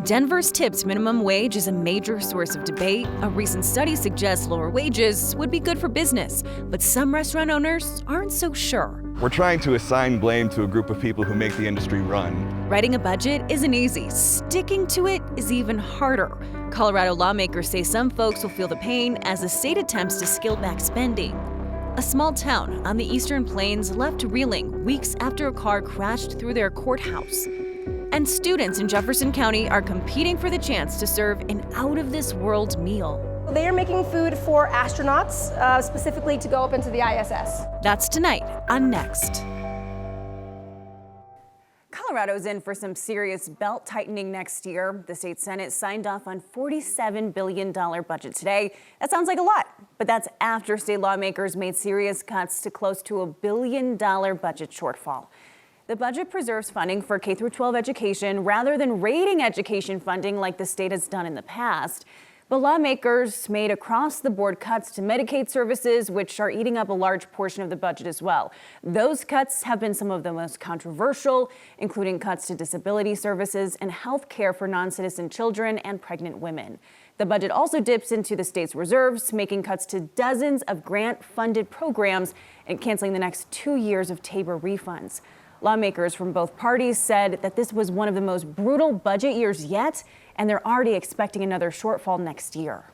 Denver's tipped minimum wage is a major source of debate. A recent study suggests lower wages would be good for business, but some restaurant owners aren't so sure. We're trying to assign blame to a group of people who make the industry run. Writing a budget isn't easy. Sticking to it is even harder. Colorado lawmakers say some folks will feel the pain as the state attempts to scale back spending. A small town on the Eastern Plains left reeling weeks after a car crashed through their courthouse. And students in Jefferson County are competing for the chance to serve an out-of-this-world meal. They are making food for astronauts, specifically to go up into the ISS. That's tonight on Next. Colorado's in for some serious belt tightening next year. The state Senate signed off on $47 billion budget today. That sounds like a lot, but that's after state lawmakers made serious cuts to close to $1 billion budget shortfall. The budget preserves funding for K-12 education rather than raiding education funding like the state has done in the past. But lawmakers made across-the-board cuts to Medicaid services, which are eating up a large portion of the budget as well. Those cuts have been some of the most controversial, including cuts to disability services and health care for non-citizen children and pregnant women. The budget also dips into the state's reserves, making cuts to dozens of grant-funded programs and canceling the next 2 years of Tabor refunds. Lawmakers from both parties said that this was one of the most brutal budget years yet, and they're already expecting another shortfall next year.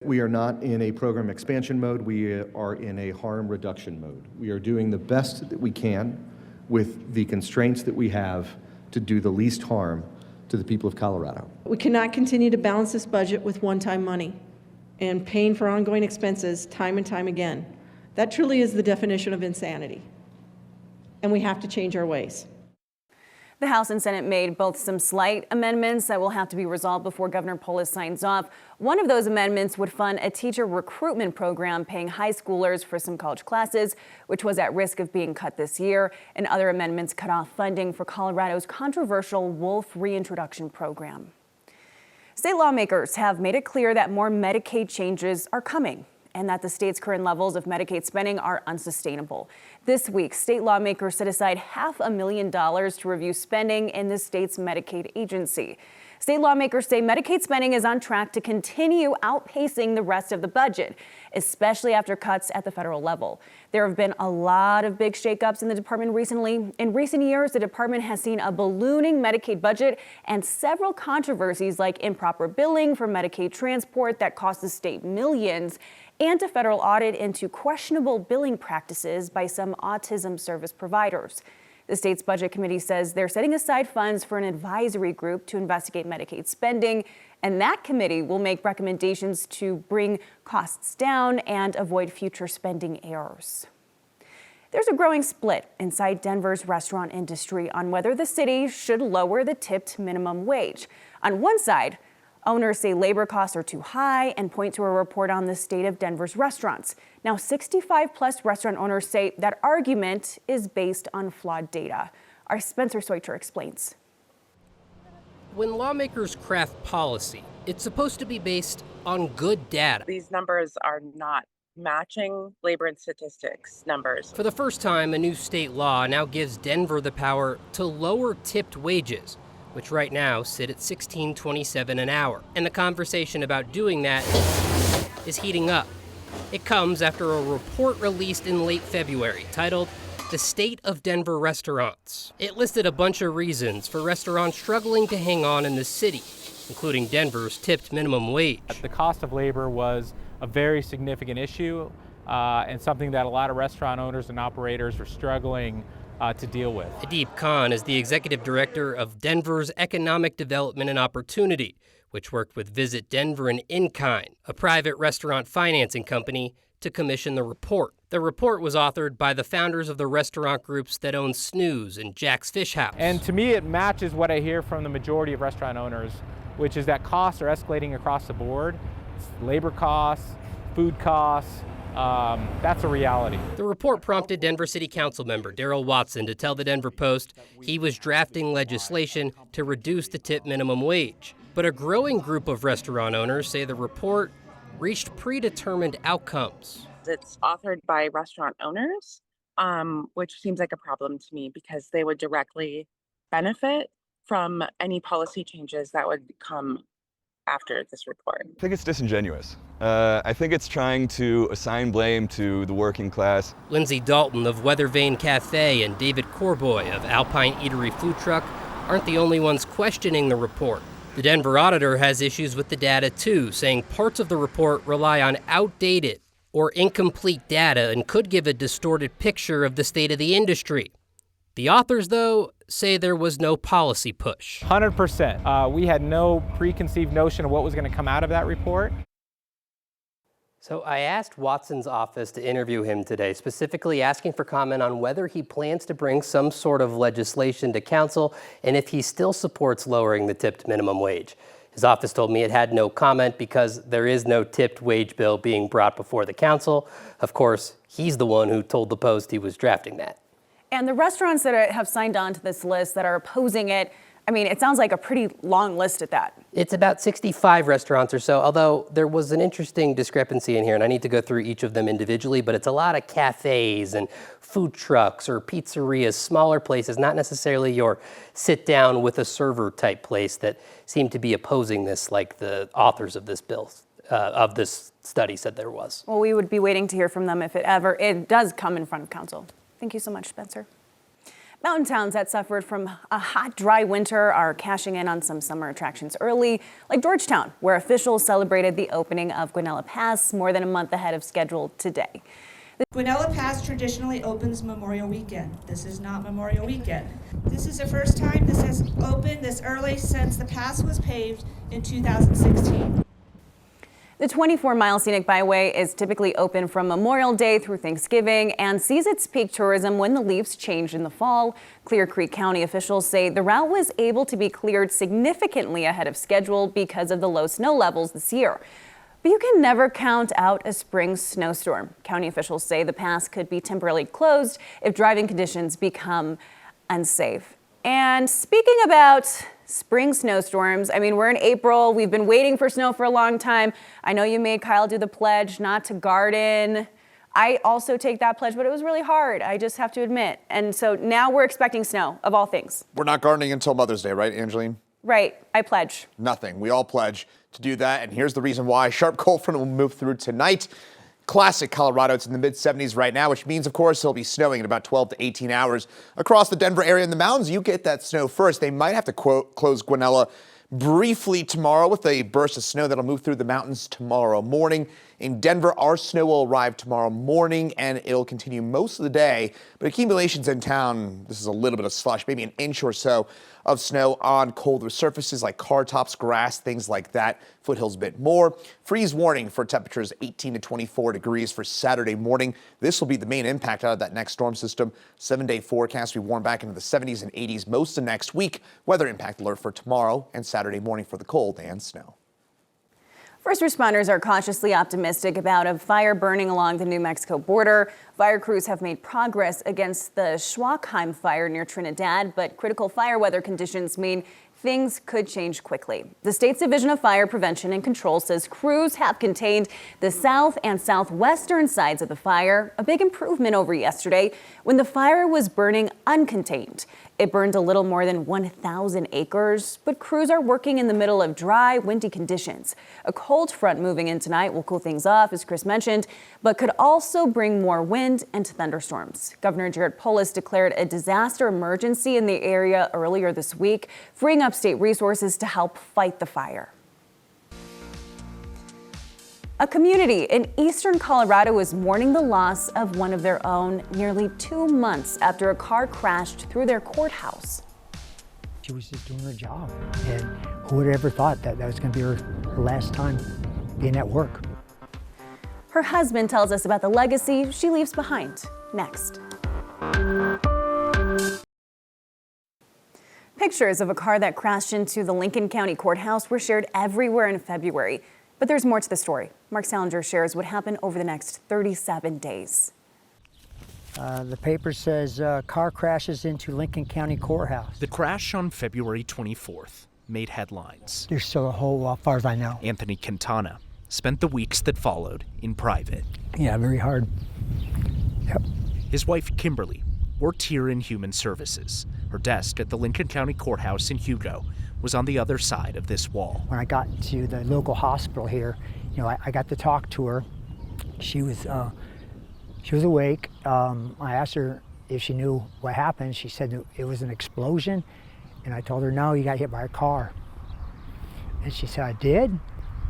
We are not in a program expansion mode. We are in a harm reduction mode. We are doing the best that we can with the constraints that we have to do the least harm to the people of Colorado. We cannot continue to balance this budget with one-time money and paying for ongoing expenses time and time again. That truly is the definition of insanity. And we have to change our ways. The House and Senate made both some slight amendments that will have to be resolved before Governor Polis signs off. One of those amendments would fund a teacher recruitment program paying high schoolers for some college classes, which was at risk of being cut this year. And other amendments cut off funding for Colorado's controversial wolf reintroduction program. State lawmakers have made it clear that more Medicaid changes are coming, and that the state's current levels of Medicaid spending are unsustainable. This week, state lawmakers set aside $500,000 to review spending in the state's Medicaid agency. State lawmakers say Medicaid spending is on track to continue outpacing the rest of the budget, especially after cuts at the federal level. There have been a lot of big shakeups in the department recently. In recent years, the department has seen a ballooning Medicaid budget and several controversies like improper billing for Medicaid transport that cost the state millions, and a federal audit into questionable billing practices by some autism service providers. The state's budget committee says they're setting aside funds for an advisory group to investigate Medicaid spending, and that committee will make recommendations to bring costs down and avoid future spending errors. There's a growing split inside Denver's restaurant industry on whether the city should lower the tipped minimum wage. On one side, owners say labor costs are too high and point to a report on the state of Denver's restaurants. Now, 65-plus restaurant owners say that argument is based on flawed data. Our Spencer Soiter explains. When lawmakers craft policy, it's supposed to be based on good data. These numbers are not matching labor and statistics numbers. For the first time, a new state law now gives Denver the power to lower tipped wages, which right now sit at $16.27 an hour. And the conversation about doing that is heating up. It comes after a report released in late February titled The State of Denver Restaurants. It listed a bunch of reasons for restaurants struggling to hang on in the city, including Denver's tipped minimum wage. The cost of labor was a very significant issue and something that a lot of restaurant owners and operators are struggling to deal with. Adib Khan is the executive director of Denver's Economic Development and Opportunity, which worked with Visit Denver and InKind, a private restaurant financing company, to commission the report. The report was authored by the founders of the restaurant groups that own Snooze and Jack's Fish House. And to me, it matches what I hear from the majority of restaurant owners, which is that costs are escalating across the board. It's labor costs, food costs. That's a reality. The report prompted Denver City Council member Darrell Watson to tell the Denver Post he was drafting legislation to reduce the tip minimum wage. But a growing group of restaurant owners say the report reached predetermined outcomes. It's authored by restaurant owners, which seems like a problem to me because they would directly benefit from any policy changes that would come after this report? I think it's disingenuous. I think it's trying to assign blame to the working class. Lindsay Dalton of Weather Vane Cafe and David Corboy of Alpine Eatery Food Truck aren't the only ones questioning the report. The Denver auditor has issues with the data too, saying parts of the report rely on outdated or incomplete data and could give a distorted picture of the state of the industry. The authors, though, say there was no policy push. 100%. We had no preconceived notion of what was going to come out of that report. So I asked Watson's office to interview him today, specifically asking for comment on whether he plans to bring some sort of legislation to council and if he still supports lowering the tipped minimum wage. His office told me it had no comment because there is no tipped wage bill being brought before the council. Of course, he's the one who told the Post he was drafting that. And the restaurants that have signed on to this list that are opposing it, I mean, it sounds like a pretty long list at that. It's about 65 restaurants or so, although there was an interesting discrepancy in here, and I need to go through each of them individually, but it's a lot of cafes and food trucks or pizzerias, smaller places, not necessarily your sit down with a server type place that seem to be opposing this, like the authors of this bill, of this study said there was. Well, we would be waiting to hear from them if it does come in front of council. Thank you so much, Spencer. Mountain towns that suffered from a hot, dry winter are cashing in on some summer attractions early, like Georgetown, where officials celebrated the opening of Guanella Pass more than a month ahead of schedule today. Guanella Pass traditionally opens Memorial Weekend. This is not Memorial Weekend. This is the first time this has opened this early since the pass was paved in 2016. The 24-mile scenic byway is typically open from Memorial Day through Thanksgiving and sees its peak tourism when the leaves change in the fall. Clear Creek County officials say the route was able to be cleared significantly ahead of schedule because of the low snow levels this year. But you can never count out a spring snowstorm. County officials say the pass could be temporarily closed if driving conditions become unsafe. And speaking about spring snowstorms, I mean, we're in April. We've been waiting for snow for a long time. I know you made Kyle do the pledge not to garden. I also take that pledge, but it was really hard, I just have to admit. And so now we're expecting snow, of all things. We're not gardening until Mother's Day, right, Angeline? Right, I pledge. Nothing. We all pledge to do that, and here's the reason why. Sharp cold front will move through tonight. Classic Colorado. It's in the mid-70s right now, which means, of course, it'll be snowing in about 12 to 18 hours across the Denver area. In the mountains, you get that snow first. They might have to close Guanella briefly tomorrow with a burst of snow that'll move through the mountains tomorrow morning. In Denver, our snow will arrive tomorrow morning, and it'll continue most of the day. But accumulations in town, this is a little bit of slush, maybe an inch or so of snow on colder surfaces like car tops, grass, things like that. Foothills a bit more. Freeze warning for temperatures 18 to 24 degrees for Saturday morning. This will be the main impact out of that next storm system. 7-day forecast, we warm back into the 70s and 80s most of next week. Weather impact alert for tomorrow and Saturday morning for the cold and snow. First responders are cautiously optimistic about a fire burning along the New Mexico border. Fire crews have made progress against the Schwackheim fire near Trinidad, but critical fire weather conditions mean things could change quickly. The state's Division of Fire Prevention and Control says crews have contained the south and southwestern sides of the fire, a big improvement over yesterday when the fire was burning uncontained. It burned a little more than 1,000 acres, but crews are working in the middle of dry, windy conditions. A cold front moving in tonight will cool things off, as Chris mentioned, but could also bring more wind and thunderstorms. Governor Jared Polis declared a disaster emergency in the area earlier this week, freeing up state resources to help fight the fire. A community in eastern Colorado is mourning the loss of one of their own nearly 2 months after a car crashed through their courthouse. She was just doing her job, and who would have ever thought that that was going to be her last time being at work? Her husband tells us about the legacy she leaves behind next. Pictures of a car that crashed into the Lincoln County Courthouse were shared everywhere in February. But there's more to the story. Mark Salinger shares what happened over the next 37 days. The paper says car crashes into Lincoln County Courthouse. The crash on February 24th made headlines. There's still a hole, as far as I know. Anthony Quintana spent the weeks that followed in private. Yeah, very hard. Yep. His wife, Kimberly, worked here in Human Services. Her desk at the Lincoln County Courthouse in Hugo was on the other side of this wall. When I got to the local hospital here, I got to talk to her. She was awake. I asked her if she knew what happened. She said it was an explosion, and I told her, no, you got hit by a car. And she said, I did?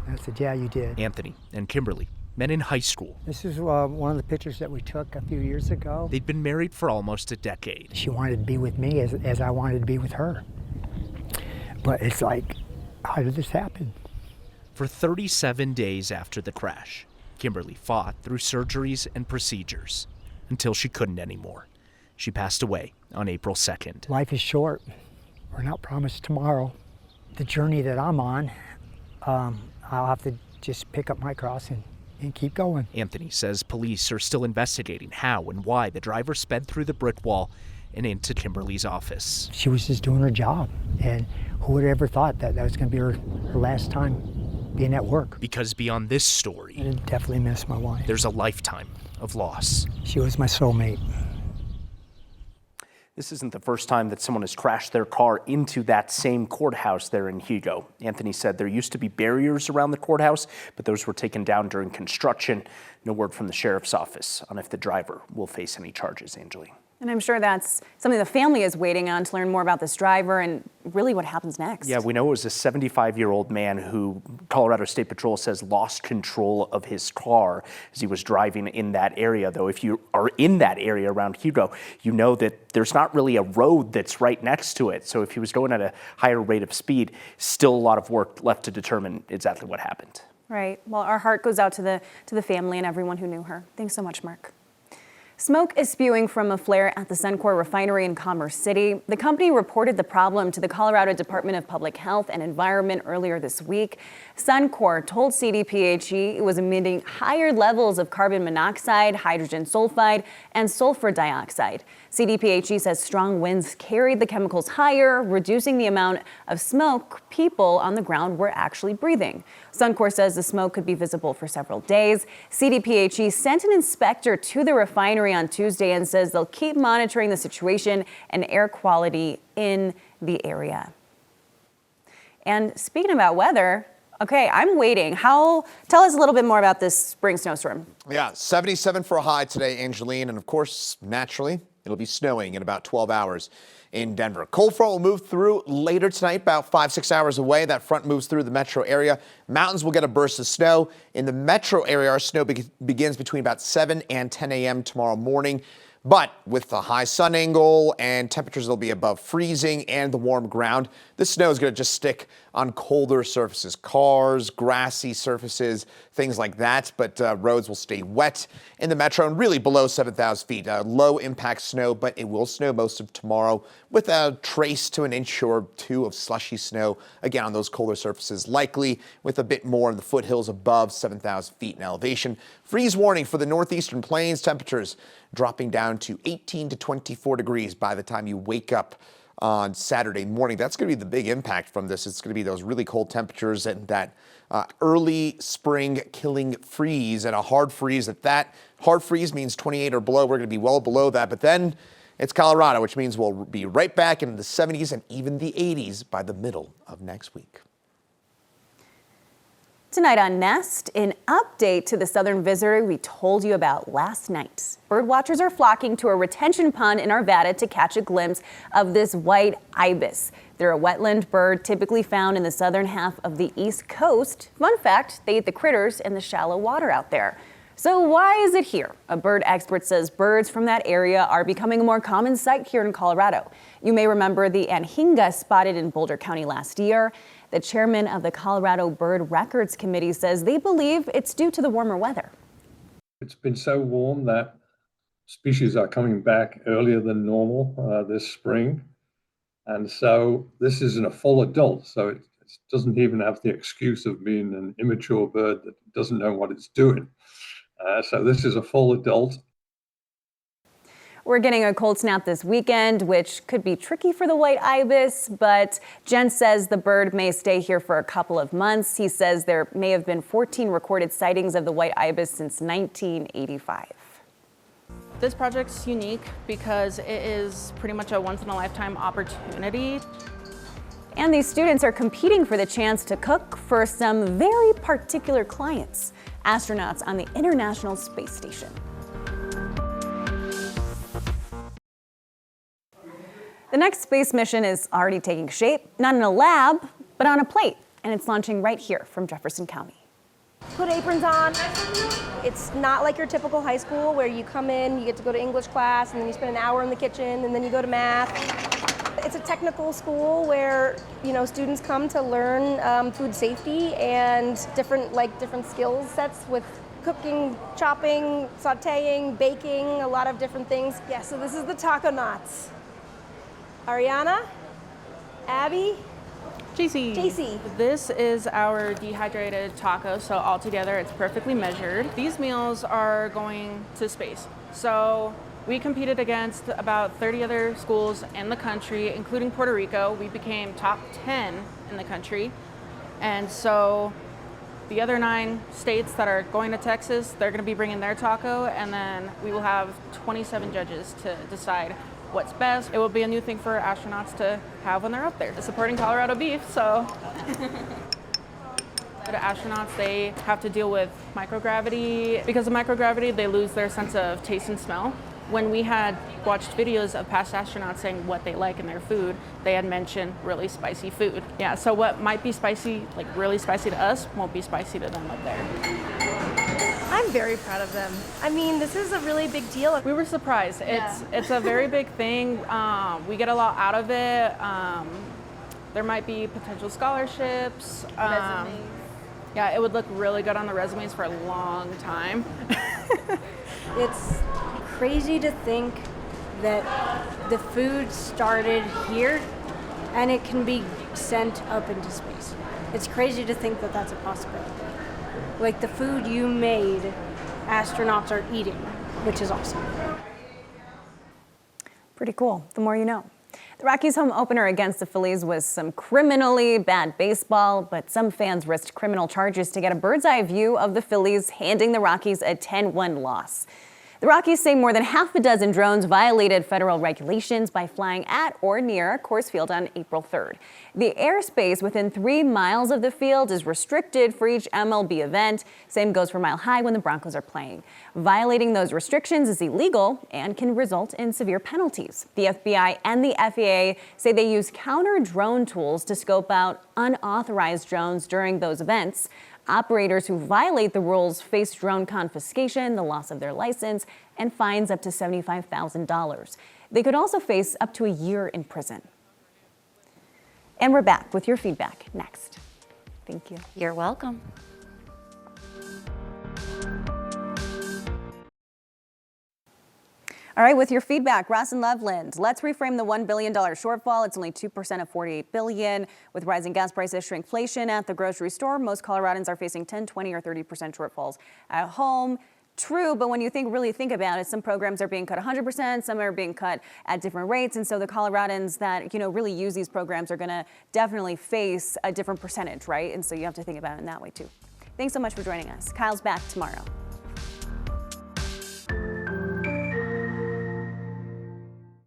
And I said, yeah, you did. Anthony and Kimberly met in high school. This is one of the pictures that we took a few years ago. They'd been married for almost a decade. She wanted to be with me as I wanted to be with her. But it's like, how did this happen? For 37 days after the crash, Kimberly fought through surgeries and procedures until she couldn't anymore. She passed away on April 2nd. Life is short. We're not promised tomorrow. The journey that I'm on, I'll have to just pick up my cross and keep going. Anthony says police are still investigating how and why the driver sped through the brick wall and into Kimberly's office. She was just doing her job, and who would have ever thought that was going to be her last time being at work? Because beyond this story, I definitely miss my wife. There's a lifetime of loss. She was my soulmate. This isn't the first time that someone has crashed their car into that same courthouse there in Hugo. Anthony said there used to be barriers around the courthouse, but those were taken down during construction. No word from the sheriff's office on if the driver will face any charges, Angeline. And I'm sure that's something the family is waiting on to learn more about this driver and really what happens next. Yeah, we know it was a 75-year-old man who Colorado State Patrol says lost control of his car as he was driving in that area. Though if you are in that area around Hugo, you know that there's not really a road that's right next to it. So if he was going at a higher rate of speed, still a lot of work left to determine exactly what happened. Right. Well, our heart goes out to the family and everyone who knew her. Thanks so much, Mark. Smoke is spewing from a flare at the Suncor refinery in Commerce City. The company reported the problem to the Colorado Department of Public Health and Environment earlier this week. Suncor told CDPHE it was emitting higher levels of carbon monoxide, hydrogen sulfide, and sulfur dioxide. CDPHE says strong winds carried the chemicals higher, reducing the amount of smoke people on the ground were actually breathing. Suncor says the smoke could be visible for several days. CDPHE sent an inspector to the refinery on Tuesday and says they'll keep monitoring the situation and air quality in the area. And speaking about weather, okay, I'm waiting. Tell us a little bit more about this spring snowstorm. Yeah, 77 for a high today, Angeline, and of course, naturally, it'll be snowing in about 12 hours in Denver. Cold front will move through later tonight, about 5-6 hours away. That front moves through the metro area. Mountains will get a burst of snow. In the metro area, our snow begins between about 7 and 10 a.m. tomorrow morning. But with the high sun angle and temperatures that'll be above freezing and the warm ground, this snow is going to just stick on colder surfaces, cars, grassy surfaces, things like that. But roads will stay wet in the metro and really below 7,000 feet. Low impact snow, but it will snow most of tomorrow with a trace to an inch or two of slushy snow, again, on those colder surfaces, likely with a bit more in the foothills above 7,000 feet in elevation. Freeze warning for the northeastern plains, temperatures dropping down to 18 to 24 degrees by the time you wake up on Saturday morning. That's going to be the big impact from this. It's going to be those really cold temperatures and that early spring killing freeze, and a hard freeze. That hard freeze means 28 or below. We're going to be well below that, but then it's Colorado, which means we'll be right back into the 70s and even the 80s by the middle of next week. Tonight on Nest, an update to the southern visitor we told you about last night. Birdwatchers are flocking to a retention pond in Arvada to catch a glimpse of this white ibis. They're a wetland bird typically found in the southern half of the East Coast. Fun fact, they eat the critters in the shallow water out there. So why is it here? A bird expert says birds from that area are becoming a more common sight here in Colorado. You may remember the anhinga spotted in Boulder County last year. The chairman of the Colorado Bird Records Committee says they believe it's due to the warmer weather. It's been so warm that species are coming back earlier than normal this spring. And so this isn't a full adult, so it doesn't even have the excuse of being an immature bird that doesn't know what it's doing. So this is a full adult. We're getting a cold snap this weekend, which could be tricky for the white ibis, but Jen says the bird may stay here for a couple of months. He says there may have been 14 recorded sightings of the white ibis since 1985. This project's unique because it is pretty much a once-in-a-lifetime opportunity. And these students are competing for the chance to cook for some very particular clients, astronauts on the International Space Station. The next space mission is already taking shape, not in a lab, but on a plate, and it's launching right here from Jefferson County. Put aprons on. It's not like your typical high school where you come in, you get to go to English class, and then you spend an hour in the kitchen, and then you go to math. It's a technical school where, students come to learn food safety and different skill sets with cooking, chopping, sauteing, baking, a lot of different things. Yeah, so this is the taco knots. Ariana, Abby, JC. This is our dehydrated taco, so altogether it's perfectly measured. These meals are going to space. So we competed against about 30 other schools in the country, including Puerto Rico. We became top 10 in the country. And so the other 9 states that are going to Texas, they're gonna be bringing their taco, and then we will have 27 judges to decide what's best. It will be a new thing for astronauts to have when they're up there, supporting Colorado beef, so. The astronauts, they have to deal with microgravity. Because of microgravity, they lose their sense of taste and smell. When we had watched videos of past astronauts saying what they like in their food, they had mentioned really spicy food. Yeah, so what might be spicy, like really spicy to us, won't be spicy to them up there. I'm very proud of them. I mean, this is a really big deal. We were surprised. It's a very big thing. We get a lot out of it. There might be potential scholarships. Yeah, it would look really good on the resumes for a long time. It's crazy to think that the food started here and it can be sent up into space. It's crazy to think that that's a possibility. Like the food you made, astronauts are eating, which is awesome. Pretty cool, the more you know. The Rockies' home opener against the Phillies was some criminally bad baseball, but some fans risked criminal charges to get a bird's eye view of the Phillies, handing the Rockies a 10-1 loss. The Rockies say more than half a dozen drones violated federal regulations by flying at or near Coors Field on April 3rd. The airspace within 3 miles of the field is restricted for each MLB event. Same goes for Mile High when the Broncos are playing. Violating those restrictions is illegal and can result in severe penalties. The FBI and the FAA say they use counter-drone tools to scope out unauthorized drones during those events. Operators who violate the rules face drone confiscation, the loss of their license, and fines up to $75,000. They could also face up to a year in prison. And we're back with your feedback next. Thank you. You're welcome. All right, with your feedback, Ross and Loveland, let's reframe the $1 billion shortfall. It's only 2% of $48 billion. With rising gas prices, shrinkflation at the grocery store, most Coloradans are facing 10, 20, or 30% shortfalls at home. True, but when you really think about it, some programs are being cut 100%, some are being cut at different rates, and so the Coloradans that really use these programs are going to definitely face a different percentage, right? And so you have to think about it in that way too. Thanks so much for joining us. Kyle's back tomorrow.